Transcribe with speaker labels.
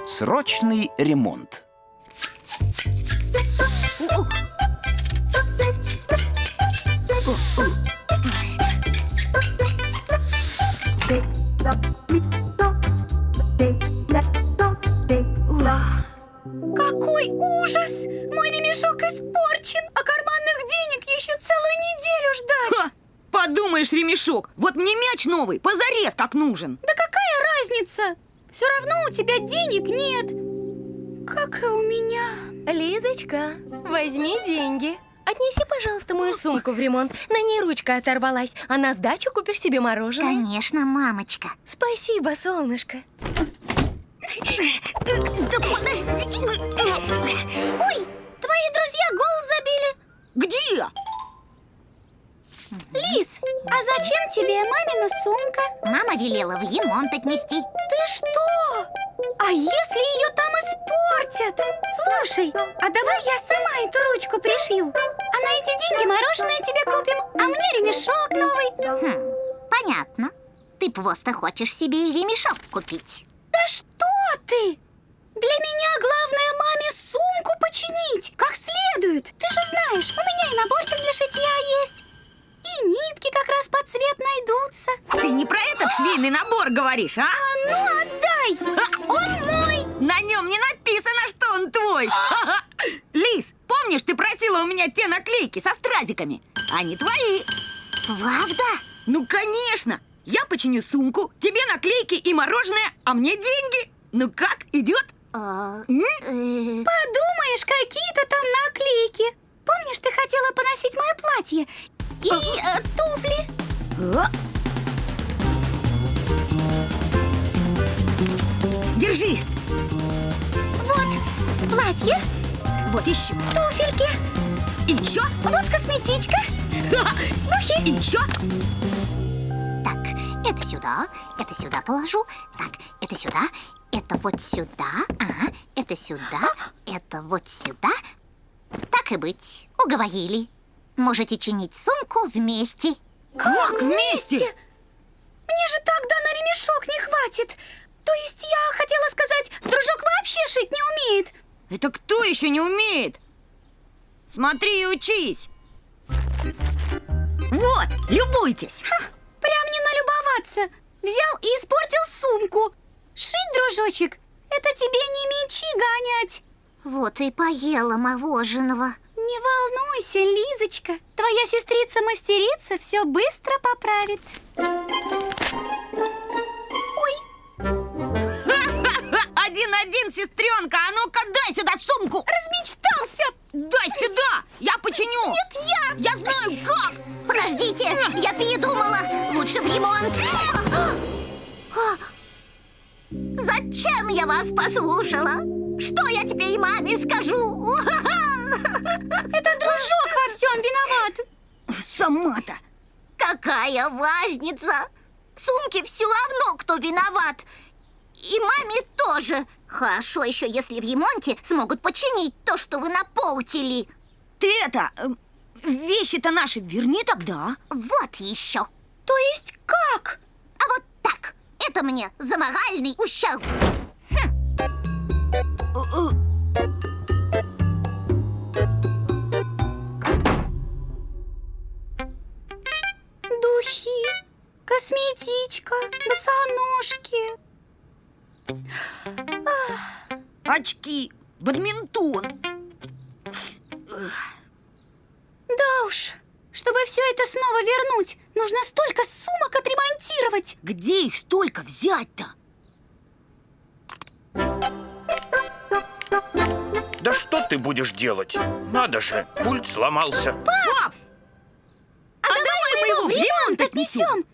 Speaker 1: Срочный ремонт.
Speaker 2: Какой ужас! Мой ремешок испорчен, а карманных денег еще целую неделю ждать.
Speaker 3: Ха! Подумаешь, ремешок, вот мне мяч новый, позарез как нужен.
Speaker 2: Да какая разница? Все равно у тебя денег нет. Как и у меня.
Speaker 4: Лизочка, возьми деньги. Отнеси, пожалуйста, мою сумку в ремонт. На ней ручка оторвалась, а на сдачу купишь себе мороженое.
Speaker 2: Конечно, мамочка.
Speaker 4: Спасибо, солнышко.
Speaker 2: Да подожди. Ой, твои друзья гол забили.
Speaker 3: Где?
Speaker 2: Лиз, а зачем тебе мамина сумка? Мама велела в ремонт отнести. Ты что? А если ее там испортят? Слушай, а давай я сама эту ручку пришью. А на эти деньги мороженое тебе купим, а мне ремешок новый.
Speaker 5: Понятно. Ты просто хочешь себе ремешок купить.
Speaker 2: Да что ты? Для меня главное маме сумку починить как следует. Ты же знаешь, у меня и наборчик для шитья есть. И нитки как раз под цвет найдутся.
Speaker 3: Ты не про этот швейный набор говоришь, а?
Speaker 2: А ну отдай! Он мой!
Speaker 3: На нем не написано, что он твой. Лиз, помнишь, ты просила у меня те наклейки со стразиками? Они твои.
Speaker 5: Правда?
Speaker 3: Ну, конечно. Я починю сумку, тебе наклейки и мороженое, а мне деньги. Ну как, идет?
Speaker 2: Подумаешь, какие-то там наклейки. Помнишь, ты хотела поносить мое платье и туфли?
Speaker 3: Держи.
Speaker 2: Вот платье,
Speaker 3: Вот еще.
Speaker 2: туфельки,
Speaker 3: И еще.
Speaker 2: вот косметичка, духи.
Speaker 3: И еще.
Speaker 5: Так, это сюда положу. Так, это сюда, это вот сюда. Ага, это сюда, это вот сюда. Так и быть, уговорили. Можете чинить сумку вместе.
Speaker 3: Как вместе?
Speaker 2: Мне же тогда на ремешок не хватит. То есть я хотела сказать, дружок вообще шить не умеет.
Speaker 3: Это кто еще не умеет? Смотри и учись. Вот, любуйтесь.
Speaker 2: Прям не налюбоваться. Взял и испортил сумку. Шить, дружочек, это тебе не мячи гонять.
Speaker 5: Вот и поела мороженого.
Speaker 2: Не волнуйся, Лизочка. Твоя сестрица-мастерица все быстро поправит. Ой,
Speaker 3: Один-один, сестренка, а ну-ка дай сюда сумку.
Speaker 2: размечтался.
Speaker 3: Дай сюда, я починю.
Speaker 2: Нет,
Speaker 3: Я знаю как.
Speaker 5: Подождите, я передумала. Лучше в ремонт. Зачем я вас послушала? Что я теперь маме скажу?
Speaker 2: Это дружок во всем виноват.
Speaker 3: Сама-то.
Speaker 5: Какая разница? В сумке все равно, кто виноват. И маме тоже. Хорошо еще, если в ремонте смогут починить то, что вы напортили.
Speaker 3: Ты это, вещи-то наши верни тогда.
Speaker 5: Вот еще.
Speaker 2: То есть как?
Speaker 5: А вот так. Это мне за моральный ущерб.
Speaker 2: Духи, косметичка, босоножки.
Speaker 3: Очки, бадминтон.
Speaker 2: Да уж, чтобы все это снова вернуть, нужно столько сумок отремонтировать.
Speaker 3: Где их столько взять-то?
Speaker 6: Да что ты будешь делать? Надо же, пульт сломался.
Speaker 3: Пап! А давай мы его в ремонт отнесем.